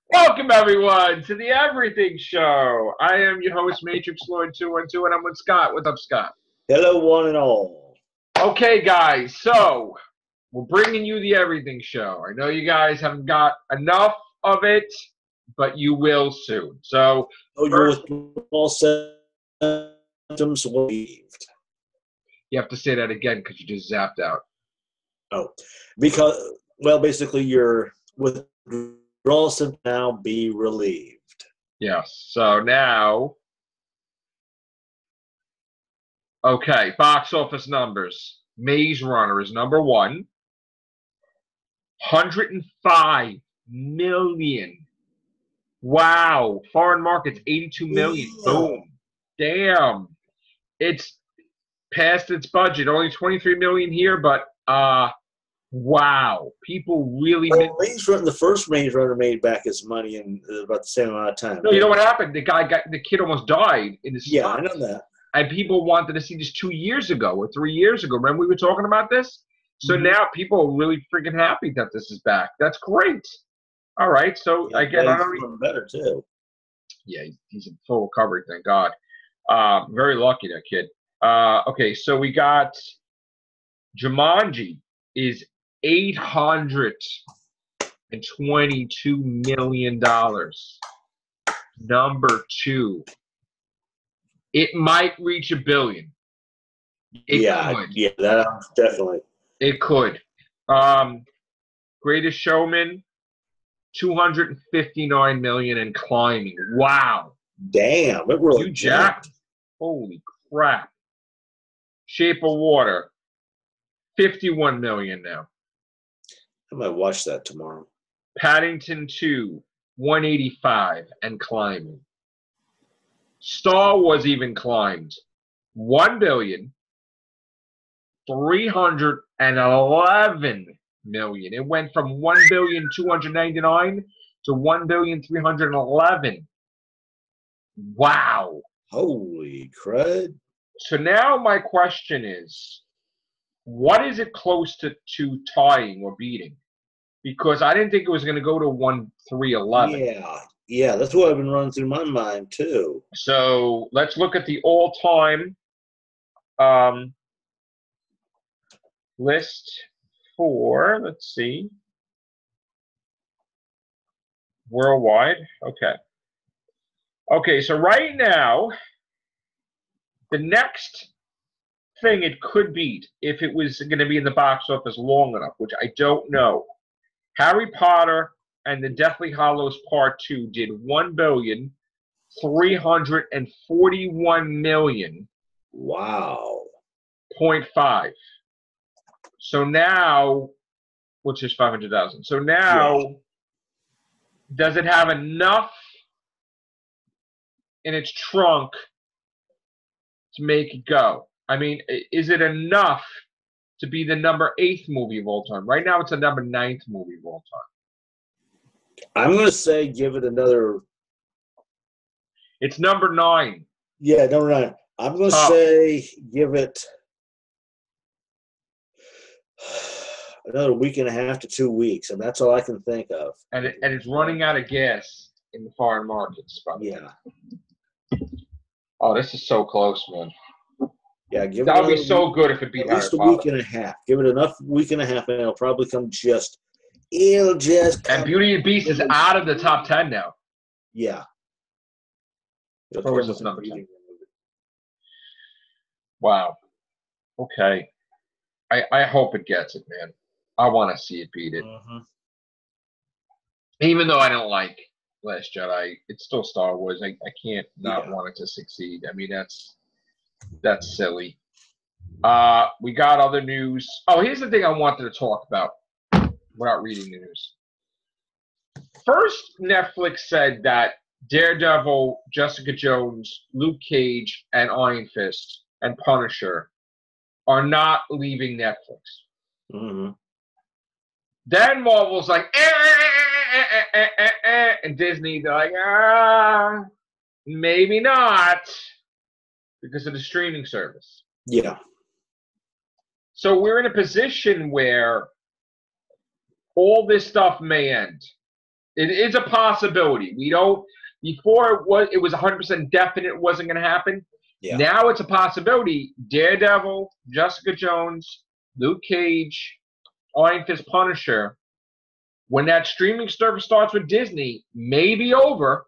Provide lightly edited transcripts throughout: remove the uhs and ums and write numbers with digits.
Welcome, everyone, to the Everything Show. I am your host, Matrixlord212, and I'm with Scott. What's up, Scott? Hello, one and all. Okay, guys, so we're bringing you the Everything Show. I know you guys haven't got enough of it, but you will soon. So, Your withdrawal symptoms waived. you have to say that again because you just zapped out. Oh, basically your withdrawal symptoms now be relieved. Yes. So now, okay, box office numbers. Maze Runner is number one. 105 million. Wow. Foreign markets, 82 million. Boom. Damn. It's past its budget. Only 23 million here, but wow. People really The first Maze Runner made back his money in about the same amount of time. No, you know what happened? The kid almost died in his I know that. And people wanted to see this 2 years ago or 3 years ago. Remember we were talking about this? So now people are really freaking happy that this is back. That's great. All right. So again, I don't even better too. Yeah, he's in full recovery, thank God. Very lucky, that kid. Okay, so we got Jumanji is $822 million. Number two. It might reach $1 billion. It could. Yeah, that definitely. It could. Greatest Showman, 259 million and climbing. Wow. Damn, it really jacked. Holy crap. Shape of Water, 51 million now. I might watch that tomorrow. Paddington 2, 185 and climbing. Star Wars even climbed. 1,311 million. It went from 1,299 to 1,311. Wow. Holy crud. So now my question is, what is it close to tying or beating? Because I didn't think it was going to go to 1,311. Yeah, that's what I've been running through my mind too. So let's look at the all-time list for, let's see, worldwide. Okay, so right now, the next thing it could beat, if it was going to be in the box office long enough, which I don't know, Harry Potter and the Deathly Hallows Part 2 did 1,341,000,000. Wow. 0.5. So now, which is 500,000. So now, does it have enough in its trunk to make it go? I mean, is it enough to be the number 8th movie of all time? Right now, it's the number 9th movie of all time. I'm going to say give it another. It's number 9. Yeah, number 9. I'm going to say give it another week and a half to 2 weeks, and that's all I can think of. And it's running out of gas in the foreign markets. Yeah. Oh, this is so close, man. Yeah, that would be so good if it beat at least a week and a half. Give it enough week and a half, and it'll probably come it'll just come. And Beauty and the Beast is out of the top 10 now. Yeah. Of course, it's number 10. Wow. Okay. I hope it gets it, man. I want to see it beat it. Even though I don't like Last Jedi, it's still Star Wars. I can't not want it to succeed. I mean, that's silly. We got other news. Oh, here's the thing I wanted to talk about without reading the news. First, Netflix said that Daredevil, Jessica Jones, Luke Cage, and Iron Fist, and Punisher are not leaving Netflix. Then Marvel's like, and Disney, they're like, maybe not, because of the streaming service. Yeah. So we're in a position where all this stuff may end. It is a possibility. We don't. Before it was 100% definite it wasn't going to happen. Yeah. Now it's a possibility. Daredevil, Jessica Jones, Luke Cage, Iron Fist, Punisher. When that streaming service starts with Disney, may be over,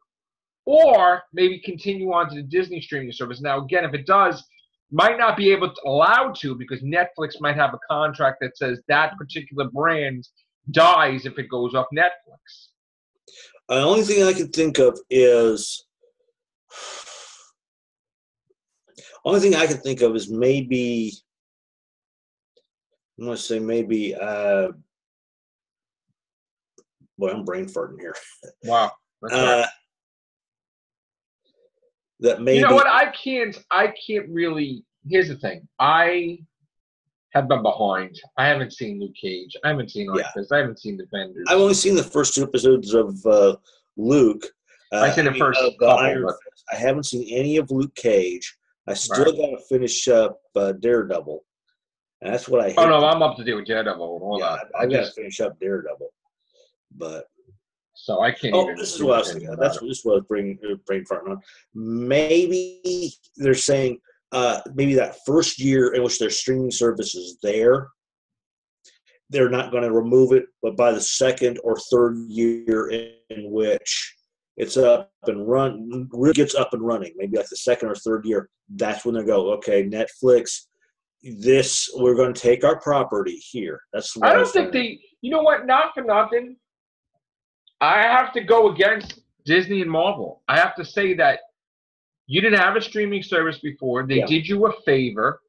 or maybe continue on to the Disney streaming service. Now, again, if it does, might not be allowed to because Netflix might have a contract that says that particular brand dies if it goes off Netflix. The only thing I can think of is maybe I'm going to say maybe. Boy, I'm brain farting here. Wow. Right. That maybe. You know what? I can't really. Here's the thing. I have been behind. I haven't seen Luke Cage. I haven't seen Iron Fist. I haven't seen Defenders. I've only seen the first 2 episodes of Luke. I've seen the first couple. But I haven't seen any of Luke Cage. I still got to finish up Daredevil. And that's what I hate. Oh, no, I'm up to date with Daredevil. I've got to finish up Daredevil. But so I can't. This is what I was thinking. This is what I was brain farting on. Maybe they're saying maybe that first year in which their streaming service is there, they're not going to remove it. But by the second or third year in which it's up and gets up and running, maybe like the second or third year, that's when they go, okay, Netflix, we're going to take our property here. That's what I don't think they. You know what? Not for nothing. I have to go against Disney and Marvel. I have to say that you didn't have a streaming service before. They did you a favor.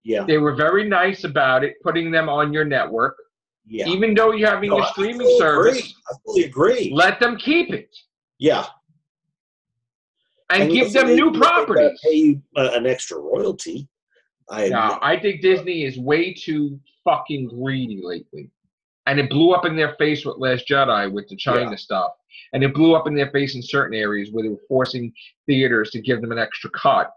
Yeah. They were very nice about it, putting them on your network. Yeah. Even though you're having a streaming service. I fully agree. Let them keep it. Yeah. And give them new properties. Pay you an extra royalty. I think Disney is way too fucking greedy lately. And it blew up in their face with Last Jedi with the China stuff. And it blew up in their face in certain areas where they were forcing theaters to give them an extra cut.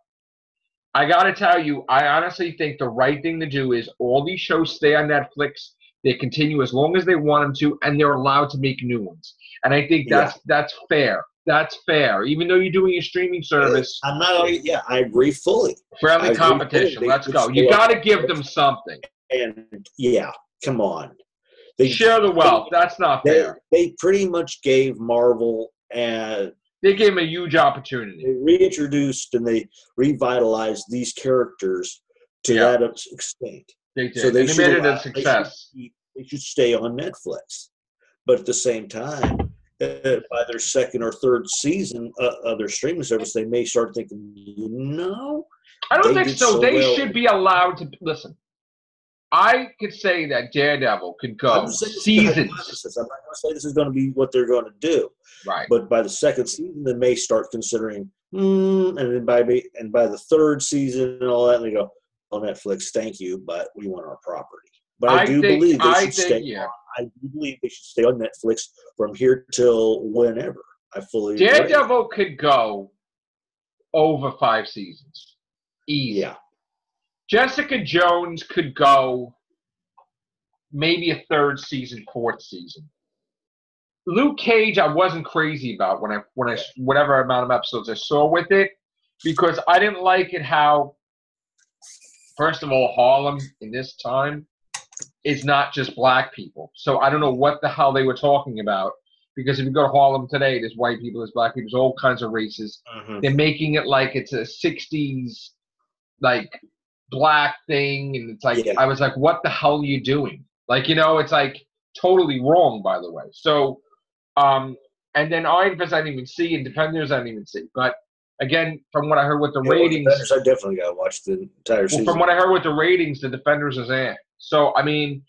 I got to tell you, I honestly think the right thing to do is all these shows stay on Netflix. They continue as long as they want them to, and they're allowed to make new ones. And I think that's fair. That's fair. Even though you're doing a streaming service. I agree fully. Friendly competition. Let's go. You got to give them something. And come on. They share the wealth. That's not fair. They pretty much gave Marvel and they gave them a huge opportunity. They reintroduced and they revitalized these characters to that extent. They did. So they made it a success. They should stay on Netflix. But at the same time, by their second or third season of their streaming service, they may start thinking, I don't think so. They should be allowed to listen. I could say that Daredevil could go seasons. I'm not going to say this is going to be what they're going to do. Right. But by the second season, they may start considering, and then by the third season and all that, and they go, "Oh, Netflix, thank you, but we want our property." But I do believe they should stay. I do believe they should stay on Netflix from here till whenever. I fully agree. Daredevil could go over 5 seasons. Easy. Yeah. Jessica Jones could go maybe a 3rd season, 4th season. Luke Cage, I wasn't crazy about when I whatever amount of episodes I saw with it, because I didn't like it how, first of all, Harlem in this time is not just black people. So I don't know what the hell they were talking about, because if you go to Harlem today, there's white people, there's black people, there's all kinds of races. Mm-hmm. They're making it like it's a 60s black thing, and it's like I was like, what the hell are you doing? It's like totally wrong, by the way. So and then Iron Fist I didn't even see, and Defenders I didn't even see. But again, from what I heard with the ratings, Defenders, I definitely gotta watch the entire season. From what I heard with the ratings, the Defenders is in. So I mean,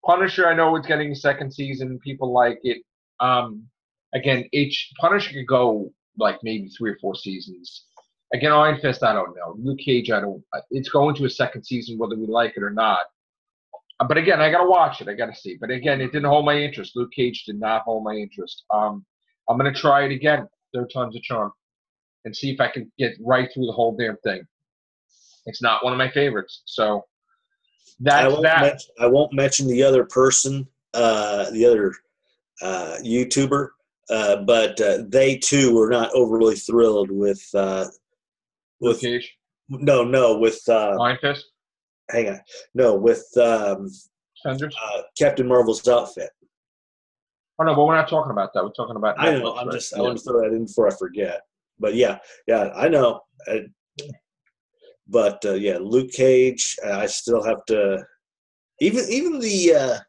Punisher, I know it's getting a 2nd season, people like it. Again, Punisher could go like maybe 3 or 4 seasons. Again, Iron Fist, I don't know. Luke Cage, it's going to a 2nd season whether we like it or not. But again, I got to watch it. I got to see. But again, it didn't hold my interest. Luke Cage did not hold my interest. I'm going to try it again, 3rd time's a charm, and see if I can get right through the whole damn thing. It's not one of my favorites. So that's that. I won't mention the other person, the other YouTuber. But they too were not overly thrilled with Luke Cage. with Iron Fist. hang on, no, with Avengers. Captain Marvel's outfit. Oh no, but we're not talking about that. We're talking about. I know. I want to throw that in before I forget. But yeah, I know. But yeah, Luke Cage. I still have to. Even the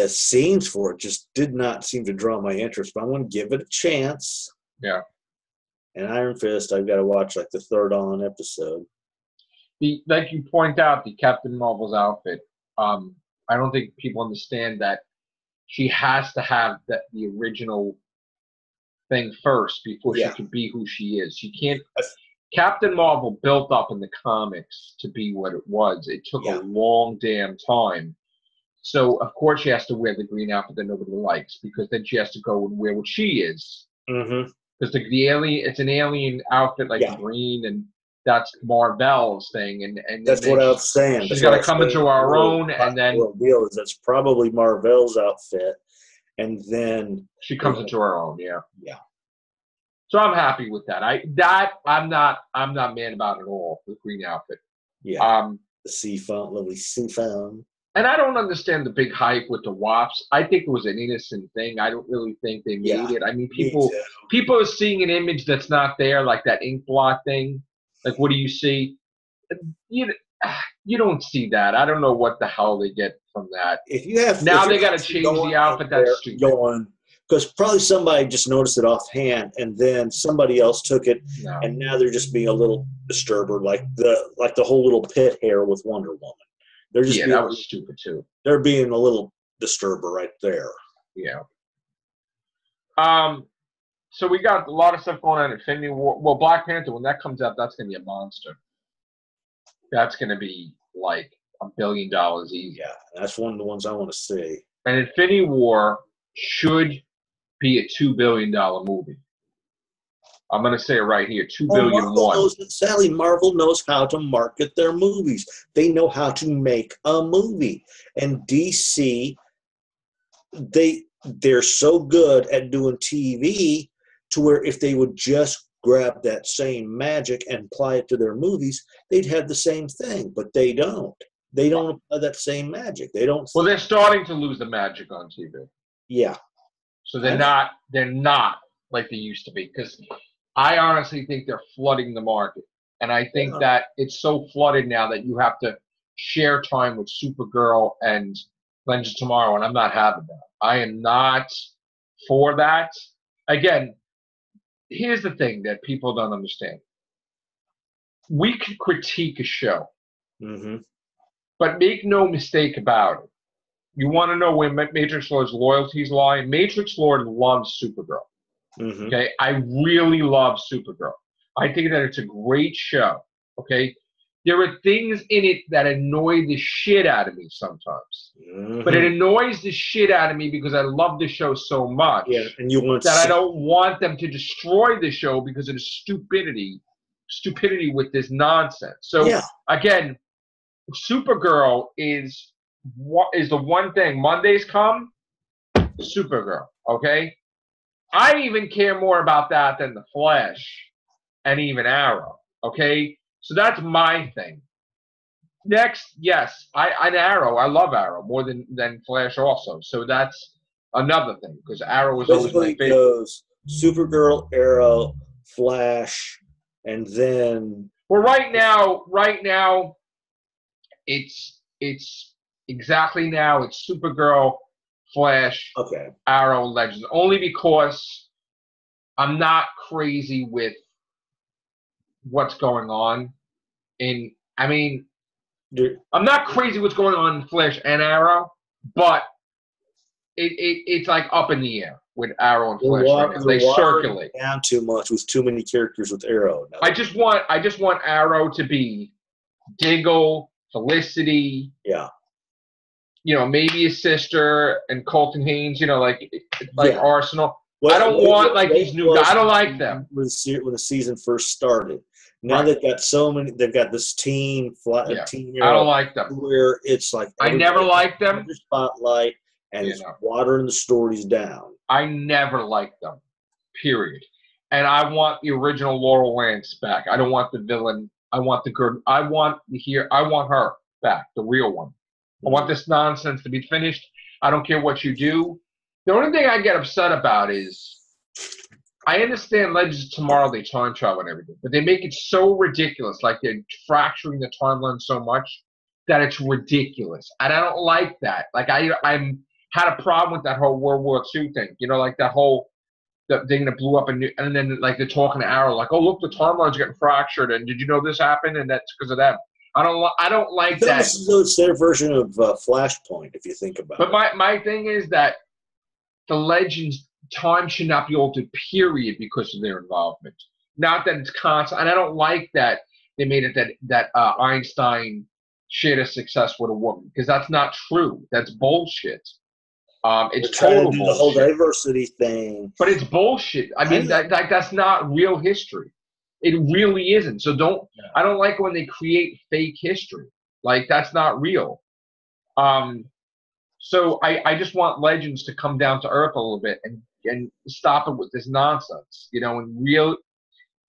scenes for it just did not seem to draw my interest. But I'm going to give it a chance. Yeah. And Iron Fist, I've got to watch like the third on episode. Like you point out, the Captain Marvel's outfit. I don't think people understand that she has to have the original thing first before she can be who she is. She can't. Captain Marvel built up in the comics to be what it was. It took a long damn time. So of course she has to wear the green outfit that nobody likes, because then she has to go and wear what she is. Mm-hmm. Because the alien, it's an alien outfit like green, and that's Marvel's thing. And that's what I was saying. She's got to come into her own, and then the deal is that's probably Marvel's outfit, and then she comes into her own. Yeah. Yeah. So I'm happy with that. I'm not mad about it at all. The green outfit. Yeah. The sea foam, lovely sea foam. And I don't understand the big hype with the WAPs. I think it was an innocent thing. I don't really think they made it. I mean, people are seeing an image that's not there, like that ink blot thing. Like, what do you see? You don't see that. I don't know what the hell they get from that. If you have now, they got to change the outfit. That's stupid. Because probably somebody just noticed it offhand, and then somebody else took it, and now they're just being a little disturber, like the whole little pit hair with Wonder Woman. They're just that was stupid too. They're being a little disturber right there. Yeah. So we got a lot of stuff going on in Infinity War. Well, Black Panther, when that comes out, that's going to be a monster. That's going to be like $1 billion easy. Yeah, that's one of the ones I want to see. And Infinity War should be a $2 billion movie. I'm going to say it right here, $2 billion. Sadly, Marvel knows how to market their movies. They know how to make a movie. And DC, they're so good at doing TV to where if they would just grab that same magic and apply it to their movies, they'd have the same thing. But they don't. They don't apply that same magic. They don't. Well, they're starting to lose the magic on TV. Yeah. So they're not like they used to be, because I honestly think they're flooding the market. And I think that it's so flooded now that you have to share time with Supergirl and Legends of Tomorrow, and I'm not having that. I am not for that. Again, here's the thing that people don't understand. We can critique a show, but make no mistake about it. You want to know where Matrixlord's loyalties lie? Matrixlord loves Supergirl. Okay, I really love Supergirl. I think that it's a great show. Okay, there are things in it that annoy the shit out of me sometimes, but it annoys the shit out of me because I love the show so much. Yeah, and you want that I don't want them to destroy the show because of the stupidity with this nonsense. So again, Supergirl is the one thing. Mondays come, Supergirl. Okay. I even care more about that than the Flash and even Arrow. Okay, so that's my thing. Next, yes, Arrow. I love Arrow more than Flash also. So that's another thing, because Arrow was always my favorite. Goes Supergirl, Arrow, Flash, and then right now, it's exactly now. It's Supergirl, Flash, Arrow, Legends, only because I'm not crazy with what's going on I'm not crazy what's going on in Flash and Arrow, but it's like up in the air with Arrow and Flash right now. They circulate down too much with too many characters with Arrow. I just want Arrow to be Diggle, Felicity, maybe his sister and Colton Haynes, like Arsenal. Well, I don't want like these new guys. I don't like them. When the season first started, now they've got so many. They've got this team. I don't like them. Where it's like I never liked them. The spotlight, and it's watering the stories down. I never liked them, period. And I want the original Laurel Lance back. I don't want the villain. I want the good. I want her back, the real one. I want this nonsense to be finished. I don't care what you do. The only thing I get upset about is, I understand Legends of Tomorrow, they time travel and everything, but they make it so ridiculous, like they're fracturing the timeline so much that it's ridiculous. And I don't like that. Like I had a problem with that whole World War II thing. You know, like that whole the thing that blew up and then like they're talking to Arrow, like, oh look, the timeline's getting fractured, and did you know this happened? And that's because of them. I don't like that. It's their version of Flashpoint, if you think about it. But my thing is that the Legends time should not be altered, period, because of their involvement. Not that it's constant. And I don't like that they made it that Einstein shared a success with a woman, because that's not true. That's bullshit. It's total bullshit. The whole diversity thing. But it's bullshit. I mean, that's not real history. It really isn't. So I don't like when they create fake history. Like, that's not real. So I just want Legends to come down to earth a little bit and stop it with this nonsense, you know, and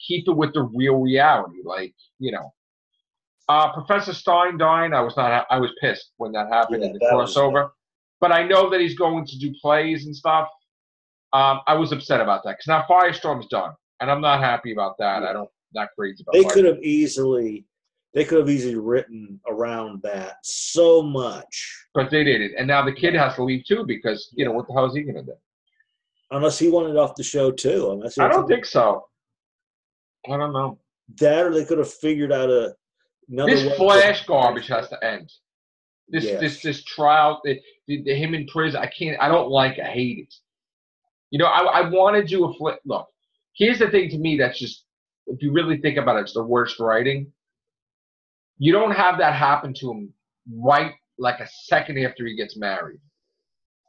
keep it with the real reality. Like, you know, Professor Stein dying, I was pissed when that happened in the crossover. But I know that he's going to do plays and stuff. I was upset about that because now Firestorm's done, and I'm not happy about that. Yeah. Not crazy about. They could have easily written around that so much, but they didn't. And now the kid has to leave too, because you know what the hell is he going to do? Unless he wanted off the show too. I don't think so. I don't know. That, or they could have figured out another. This Flash garbage has to end. This trial, him in prison. I don't like. I hate it. You know, I want to do a flip. Look, here's the thing to me that's just, if you really think about it, it's the worst writing. You don't have that happen to him right like a second after he gets married.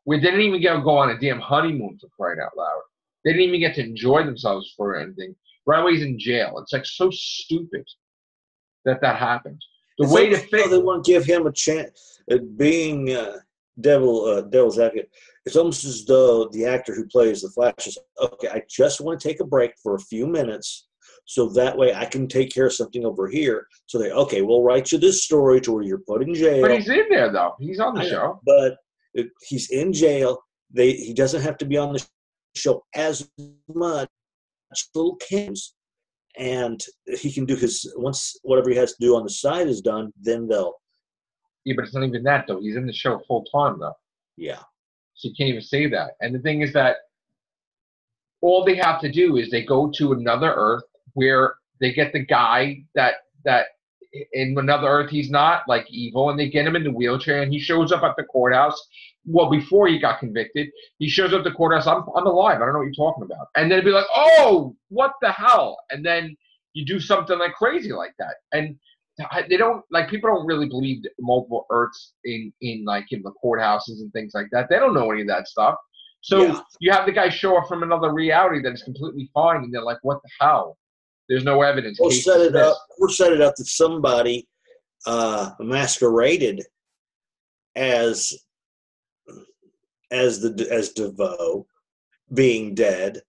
We didn't even go on a damn honeymoon, for crying out loud. They didn't even get to enjoy themselves for anything. Right away he's in jail. It's like so stupid that happened. The way to fix they want to give him a chance at being devil's advocate. It's almost as though the actor who plays the Flash is, okay, I just want to take a break for a few minutes so that way I can take care of something over here. So okay, we'll write you this story to where you're put in jail. But he's in there, though. He's on the show. But he's in jail. He doesn't have to be on the show as much. Little cams. And he can do once whatever he has to do on the side is done, then they'll. Yeah, but it's not even that, though. He's in the show full time, though. Yeah. So you can't even say that. And the thing is that all they have to do is they go to another Earth where they get the guy that in another Earth he's not like evil, and they get him in the wheelchair, and he shows up at the courthouse. Well, before he got convicted, he shows up at the courthouse. I'm alive. I don't know what you're talking about. And then it'd be like, oh, what the hell? And then you do something like crazy like that. And they don't, like, people don't really believe multiple Earths in the courthouses and things like that. They don't know any of that stuff. So you have the guy show up from another reality that is completely fine, and they're like, what the hell? There's no evidence. We'll set it up that somebody masqueraded as DeVoe being dead,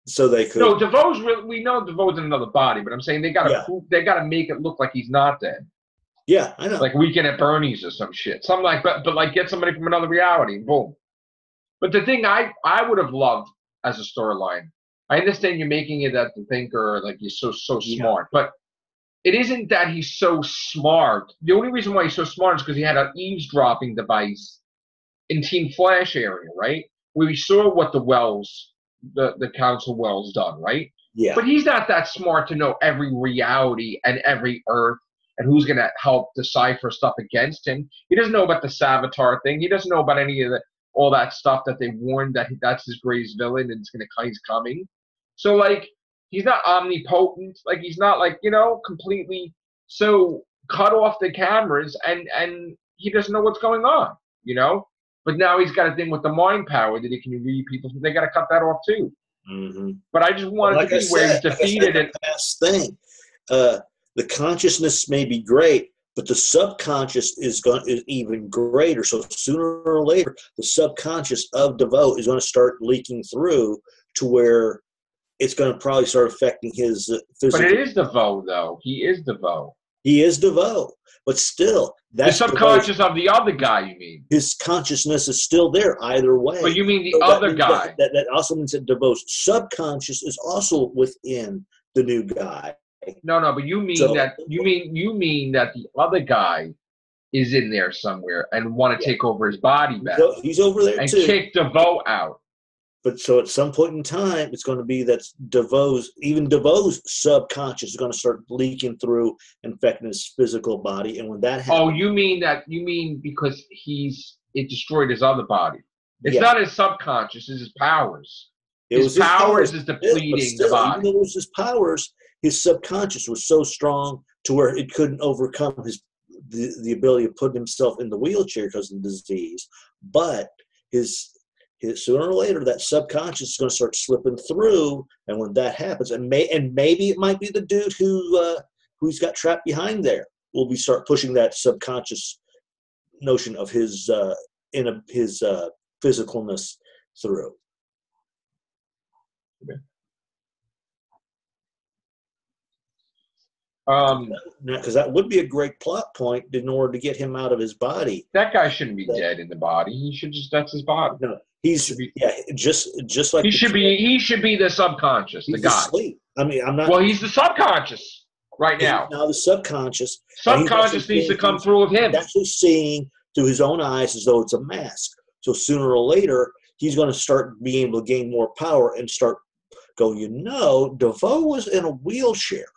so they could. No, DeVoe's real. We know DeVoe's in another body, but I'm saying they gotta make it look like he's not dead. Yeah, I know. Like Weekend at Bernie's or some shit. Something like, but like get somebody from another reality, boom. But the thing I would have loved as a storyline. I understand you're making it that the thinker, like he's so smart, but it isn't that he's so smart. The only reason why he's so smart is because he had an eavesdropping device in Team Flash area, right? Where we saw what the Council Wells done, right? Yeah. But he's not that smart to know every reality and every Earth and who's going to help decipher stuff against him. He doesn't know about the Savitar thing. He doesn't know about any of all that stuff that they warned that's his greatest villain and he's coming. So, like, he's not omnipotent. Like, he's not, like, you know, completely so cut off the cameras and he doesn't know what's going on, you know? But now he's got a thing with the mind power that he can read people. They got to cut that off, too. Mm-hmm. But I just wanted to be where he's defeated. Last thing, the consciousness may be great, But the subconscious is even greater. So sooner or later, the subconscious of DeVoe is going to start leaking through to where it's going to probably start affecting his physical. But it is DeVoe, though. He is DeVoe. He is DeVoe, but still, that's the subconscious of the other guy. You mean his consciousness is still there either way. But you mean the other guy? That also means that DeVoe's subconscious is also within the new guy. No, but you mean you mean that the other guy is in there somewhere and want to take over his body back. He's over there and too. Kick DeVoe out. But so at some point in time, it's going to be that DeVoe's subconscious is going to start leaking through, infecting his physical body. And when that happens, you mean because it destroyed his other body. It's not his subconscious, it's his powers. His powers is depleting the body. Even though it was his powers, his subconscious was so strong to where it couldn't overcome the ability of putting himself in the wheelchair because of the disease. But his sooner or later, that subconscious is going to start slipping through, and when that happens, and maybe it might be the dude who's got trapped behind there, will start pushing that subconscious notion of his physicalness through. Okay. Because that would be a great plot point in order to get him out of his body. That guy shouldn't be dead in the body. He should that's his body. No, just like he should be the subconscious, the guy. Asleep. I mean, I'm not. Well, he's the subconscious right now. Now the subconscious. Subconscious needs to come through with him. He's actually seeing through his own eyes as though it's a mask. So sooner or later, he's going to start being able to gain more power and start going. DeVoe was in a wheelchair.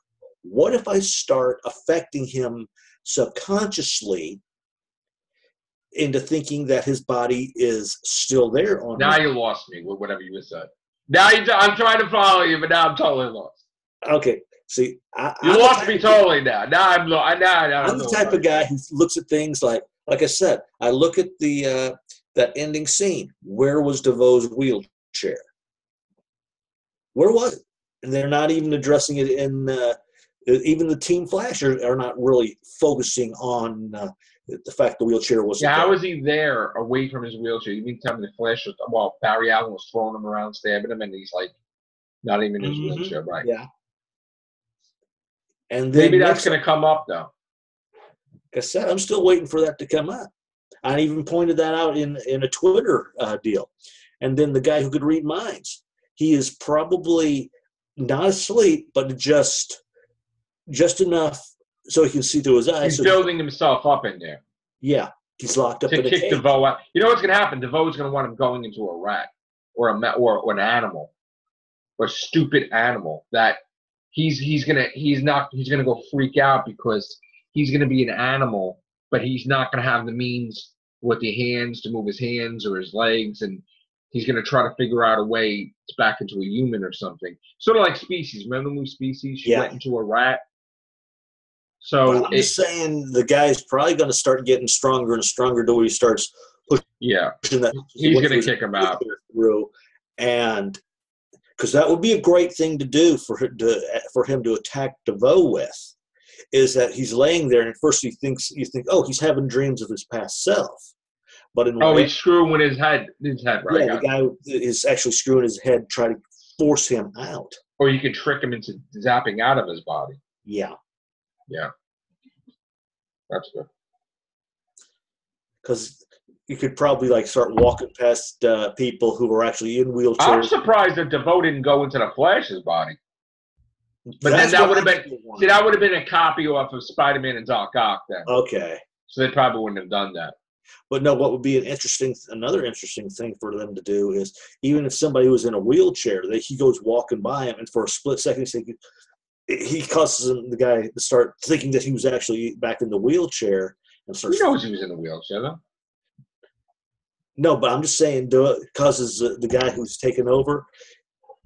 What if I start affecting him subconsciously into thinking that his body is still there? Now you lost me with whatever you just said. Now I'm trying to follow you, but now I'm totally lost. Okay, see, you lost me totally now. Now I'm the type of guy who looks at things like I said. I look at the that ending scene. Where was DeVoe's wheelchair? Where was it? And they're not even addressing it in. Even the Team Flash are not really focusing on the fact the wheelchair wasn't there. How was he there away from his wheelchair? You mean tell me the Flash Barry Allen was throwing him around, stabbing him, and he's like not even in his wheelchair, right? Yeah. And then maybe that's going to come up, though. Like I said, I'm still waiting for that to come up. I even pointed that out in a Twitter deal. And then the guy who could read minds, he is probably not asleep, but just enough so he can see through his eyes. He's building himself up in there. Yeah, he's locked up in a cage. To kick DeVoe out. You know what's going to happen? DeVoe's going to want him going into a rat or an animal, or a stupid animal that he's gonna go freak out because he's going to be an animal, but he's not going to have the means with the hands to move his hands or his legs, and he's going to try to figure out a way to back into a human or something. Sort of like Species. Remember the movie Species? She went into a rat. So I'm just saying the guy's probably going to start getting stronger and stronger to where he starts pushing. Yeah, he's going to kick him out. Through, and because that would be a great thing to do for him to attack DeVoe with, is that he's laying there and at first you think, oh, he's having dreams of his past self. But he's screwing with his head, right? Yeah, the guy is actually screwing his head, trying to force him out. Or you can trick him into zapping out of his body. Yeah. Yeah. That's good. Because you could probably start walking past people who are actually in wheelchairs. I'm surprised that DeVoe didn't go into the Flash's body. But then that would have been a copy off of Spider-Man and Doc Ock then. Okay. So they probably wouldn't have done that. But no, what would be another interesting thing for them to do is, even if somebody was in a wheelchair, he goes walking by him, and for a split second, he causes the guy to start thinking that he was actually back in the wheelchair. And starts. He knows he was in the wheelchair, though. No, but I'm just saying, causes the guy who's taken over.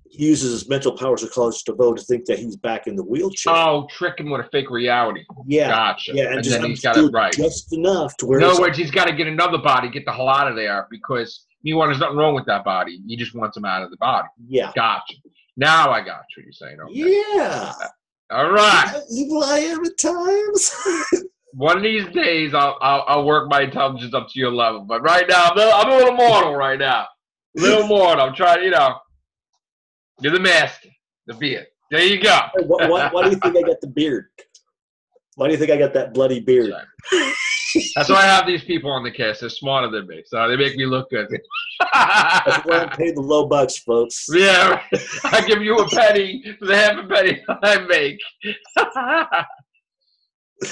He uses his mental powers to cause DeVoe to think that he's back in the wheelchair. Oh, trick him with a fake reality. Yeah. Gotcha. Yeah, and then he's got it right. Just enough to where. In other words, he's got to get another body, get the hell out of there, because meanwhile, there's nothing wrong with that body. He just wants him out of the body. Yeah. Gotcha. Now I got what you're saying. Okay. Yeah. All right. Evil I am at times. One of these days, I'll work my intelligence up to your level. But right now, I'm a little mortal right now. A little mortal. I'm trying, you're the master, the beard. There you go. Why do you think I got the beard? Why do you think I got that bloody beard? That's why I have these people on the cast. They're smarter than me, so they make me look good. That's why I'm paid the low bucks, folks. Yeah, I give you a penny for the half a penny I make.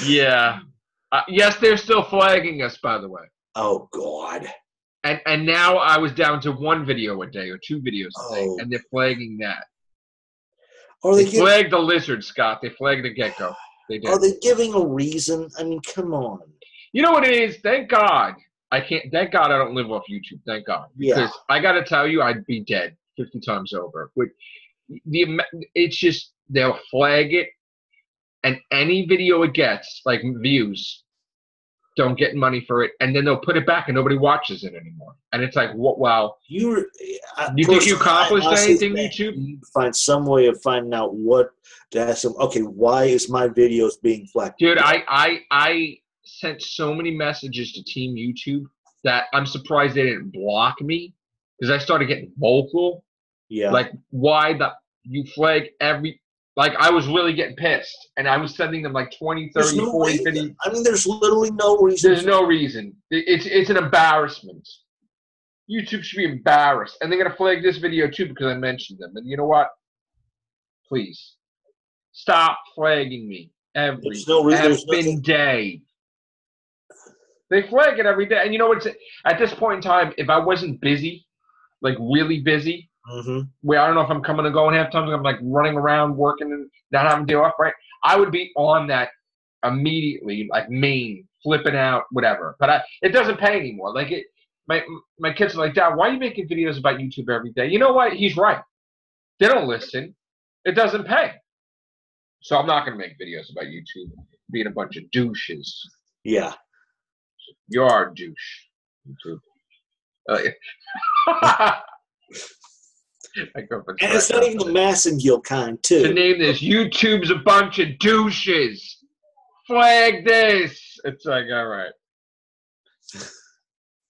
Yeah. Yes, they're still flagging us, by the way. Oh, God. And now I was down to 1 video a day or 2 videos a day, and they're flagging that. They flagged the lizard, Scott. They flagged the gecko. They did. Are they giving a reason? I mean, come on. You know what it is? Thank God. Thank God I don't live off YouTube. Thank God. Because I got to tell you, I'd be dead 50 times over. It's just, they'll flag it, and any video it gets, like views, don't get money for it, and then they'll put it back and nobody watches it anymore. And it's like, what? Wow. You think you accomplished anything, YouTube? You find some way of finding out what to ask them. Okay, why is my videos being flagged? Dude, I sent so many messages to Team YouTube that I'm surprised they didn't block me, because I started getting vocal. Yeah. Like, why you flag every... Like, I was really getting pissed, and I was sending them like 20, 30, 40 videos. I mean, there's literally no reason. There's no reason. It's an embarrassment. YouTube should be embarrassed. And they're going to flag this video, too, because I mentioned them. And you know what? Please. Stop flagging me every day. They flag it every day. And you know what? At this point in time, if I wasn't busy, like really busy, where I don't know if I'm coming and going half times, I'm like running around working and not having to do off, right? I would be on that immediately, like main, flipping out, whatever. But it doesn't pay anymore. Like my kids are like, Dad, why are you making videos about YouTube every day? You know what? He's right. They don't listen. It doesn't pay. So I'm not going to make videos about YouTube being a bunch of douches. Yeah. You're a douche, YouTube. And it's not even the Massengill kind, too. To name this, YouTube's a bunch of douches. Flag this. It's like, all right.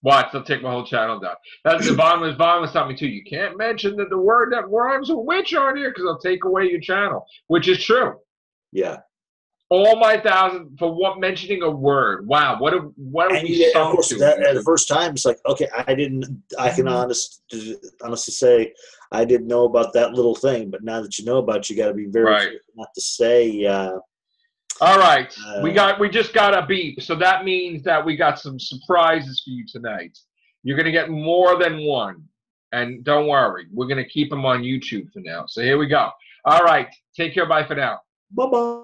Watch, they'll take my whole channel down. That's the Vaughn was telling me, too. You can't mention the word that rhymes with witch on here, because they'll take away your channel, which is true. Yeah. All my 1,000 for mentioning a word. Wow, what are we of course, at the first time, it's like, okay, I can honestly say I didn't know about that little thing, but now that you know about it, you got to be very careful not to say. All right, we just got a beep, so that means that we got some surprises for you tonight. You're gonna get more than one, and don't worry, we're gonna keep them on YouTube for now. So here we go. All right, take care. Bye for now. Bye bye.